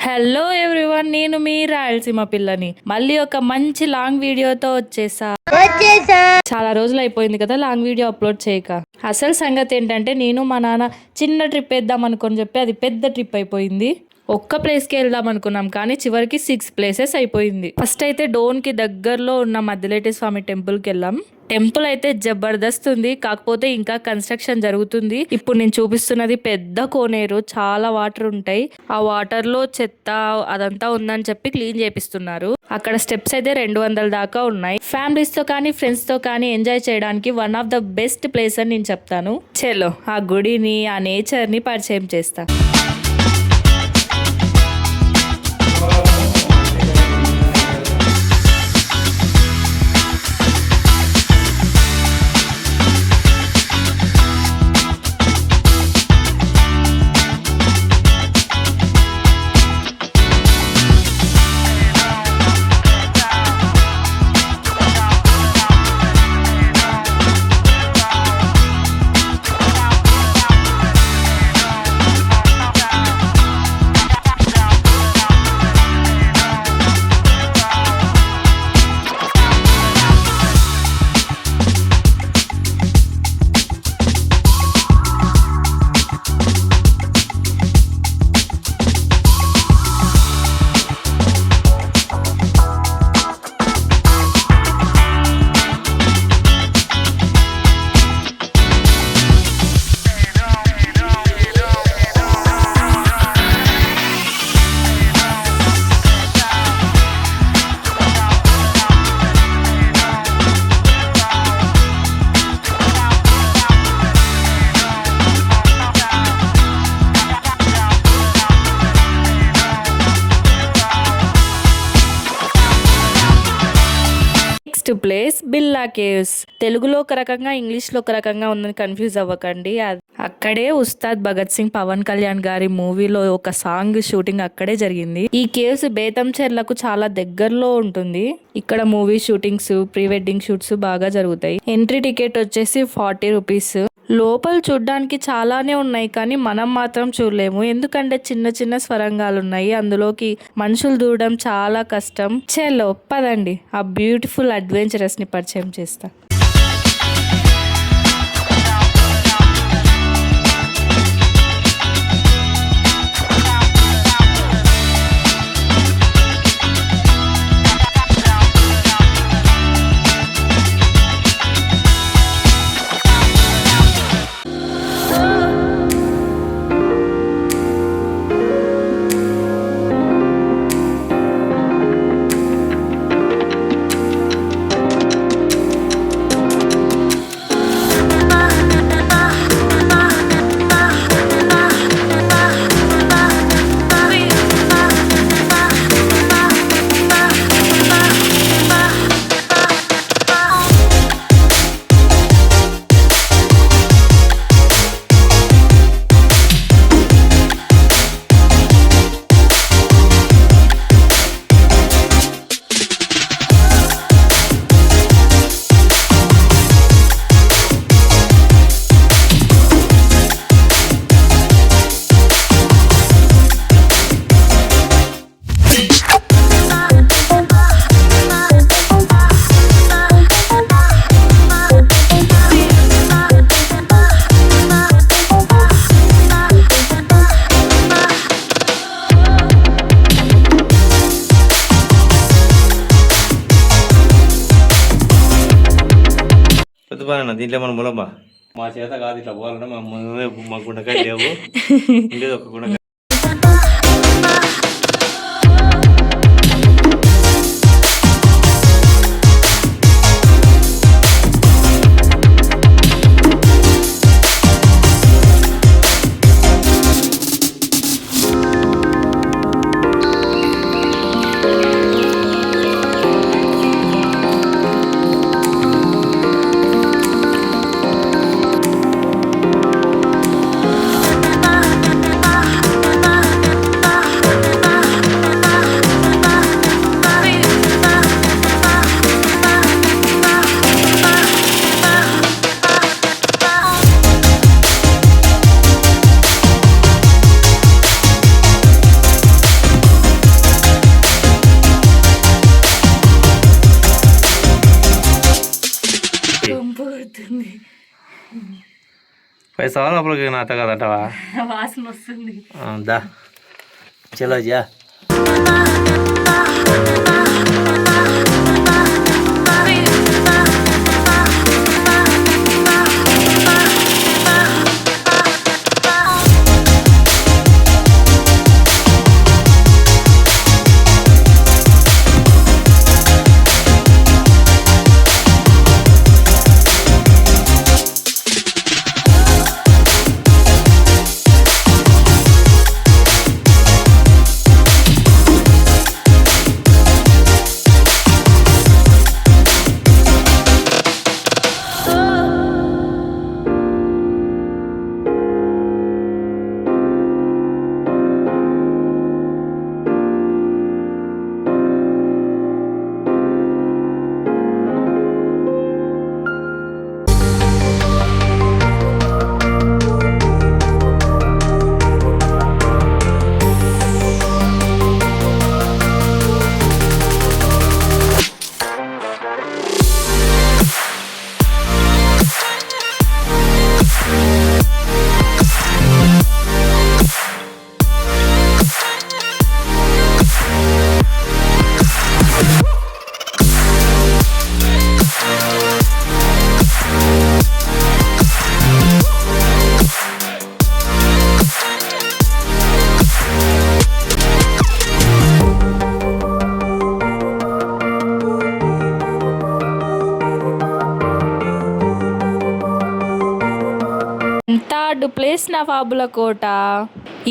Hello everyone, నేను మీ రాయలసీమ పిల్లని మళ్ళీ ఒక మంచి లాంగ్ వీడియోతో వచ్చేసా. చాలా రోజులు అయిపోయింది కదా లాంగ్ వీడియో అప్లోడ్ చేయక. అసలు సంగతి ఏంటంటే, నేను మా నాన్న చిన్న ట్రిప్ వేద్దాం అనుకొని చెప్పి అది పెద్ద ట్రిప్ అయిపోయింది. ఒక్క ప్లేస్కి వెళ్దాం అనుకున్నాం కానీ చివరికి 6 ప్లేసెస్ అయిపోయింది. ఫస్ట్ అయితే డోన్కి దగ్గరలో ఉన్న మద్దిలేటి స్వామి టెంపుల్కి వెళ్ళాం. టెంపుల్ అయితే జబర్దస్త్ ఉంది, కాకపోతే ఇంకా కన్స్ట్రక్షన్ జరుగుతుంది. ఇప్పుడు నేను చూపిస్తున్నది పెద్ద కోనేరు, చాలా వాటర్ ఉంటాయి. ఆ వాటర్ లో చెత్త అదంతా ఉందని చెప్పి క్లీన్ చేపిస్తున్నారు. అక్కడ స్టెప్స్ అయితే 200 దాకా ఉన్నాయి. ఫ్యామిలీస్ తో కానీ ఫ్రెండ్స్ తో కానీ ఎంజాయ్ చేయడానికి one of the best place అని నేను చెప్తాను. చలో ఆ గుడిని, ఆ నేచర్ ని పరిచయం చేస్తా. Next place Birla caves. తెలుగులో ఒక రకంగా, ఇంగ్లీష్ లో ఒక రకంగా ఉందని కన్ఫ్యూజ్ అవ్వకండి. అక్కడే ఉస్తాద్ భగత్ సింగ్, పవన్ కళ్యాణ్ గారి మూవీలో ఒక సాంగ్ షూటింగ్ అక్కడే జరిగింది. ఈ కేవ్స్ బేతంచెర్లకు చాలా దగ్గరలో ఉంటుంది. ఇక్కడ movie shootings, pre wedding shoots బాగా జరుగుతాయి. ఎంట్రీ టికెట్ వచ్చేసి 40 రూపీస్. లోపల చూడ్డానికి చాలానే ఉన్నాయి కానీ మనం మాత్రం చూడలేము, ఎందుకంటే చిన్న చిన్న స్వరంగాలు ఉన్నాయి. అందులోకి మనుషులు దూరడం చాలా కష్టం. చలో పదండి ఆ బ్యూటిఫుల్ అడ్వెంచరస్ ని పరిచయం చేస్తా. దీంట్లో మనం మూలమ్మా మా చేత కాదు ఇట్లా పోవాలన్నా మా గుండకాయ లేవు, ఉండేది ఒక గుండకాయ. పైసా లోపలికి నాట కదంటావా వాసన వస్తుంది. దా చలో జా. థర్డ్ ప్లేస్ నవాబుల కోట.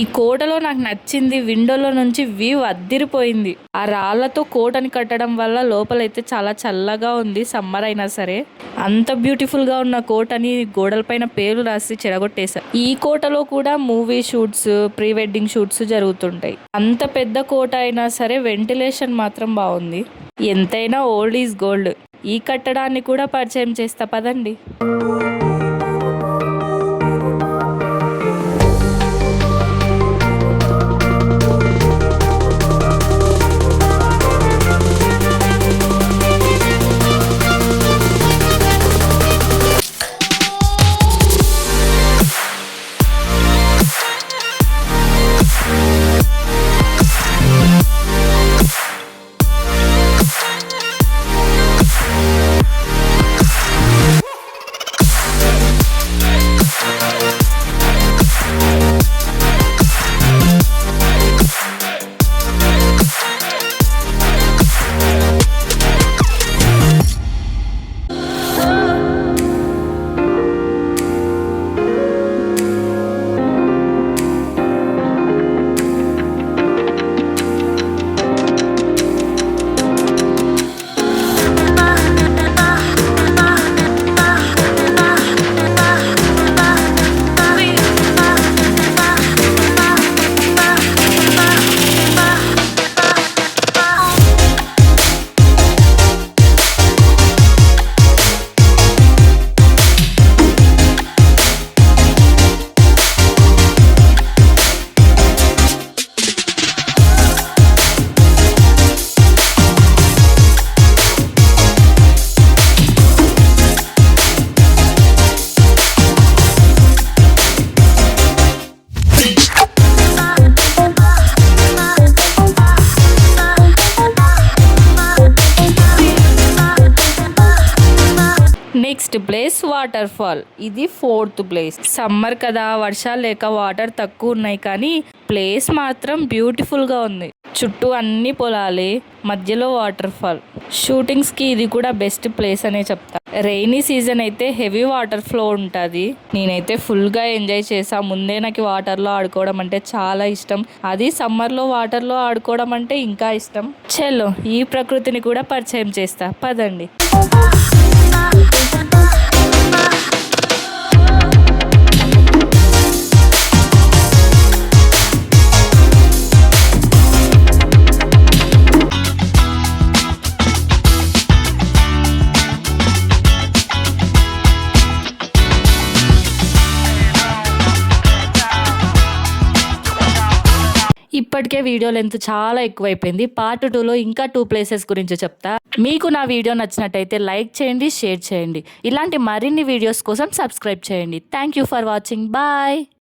ఈ కోటలో నాకు నచ్చింది విండోలో నుంచి వ్యూ అద్దిరిపోయింది. ఆ రాళ్లతో కోటని కట్టడం వల్ల లోపలైతే చాలా చల్లగా ఉంది. సమ్మర్ అయినా సరే అంత బ్యూటిఫుల్ గా ఉన్న కోటని గోడలపైన పేర్లు రాసి చెడగొట్టేశారు. ఈ కోటలో కూడా movie shoots, pre wedding shoots జరుగుతుంటాయి. అంత పెద్ద కోట అయినా సరే వెంటిలేషన్ మాత్రం బాగుంది. ఎంతైనా ఓల్డ్ ఈజ్ గోల్డ్. ఈ కట్టడాన్ని కూడా పరిచయం చేస్తా పదండి. Next place water fall. ఇది 4th ప్లేస్. సమ్మర్ కదా, వర్షాలు లేక వాటర్ తక్కువ ఉన్నాయి, కానీ ప్లేస్ మాత్రం బ్యూటిఫుల్ గా ఉంది. చుట్టూ అన్ని పొలాలే, మధ్యలో వాటర్ ఫాల్. షూటింగ్స్ కి ఇది కూడా బెస్ట్ ప్లేస్ అనే చెప్తా. రెయినీ సీజన్ అయితే హెవీ వాటర్ ఫ్లో ఉంటుంది. నేనైతే ఫుల్ గా ఎంజాయ్ చేసా. ముందే నాకు వాటర్ లో ఆడుకోవడం అంటే చాలా ఇష్టం. అది సమ్మర్ లో వాటర్ లో ఆడుకోవడం అంటే ఇంకా ఇష్టం. చలో ఈ ప్రకృతిని కూడా పరిచయం చేస్తా పదండి. ఇప్పటికే ఇప్పటికే వీడియో లెంత్ చాలా ఎక్కువైపోయింది. పార్ట్ 2లో ఇంకా 2 ప్లేసెస్ గురించి చెప్తా. మీకు నా వీడియో నచ్చినట్టయితే లైక్ చేయండి, షేర్ చేయండి. ఇలాంటి మరిన్ని వీడియోస్ కోసం సబ్స్క్రైబ్ చేయండి. Thank you for watching. Bye.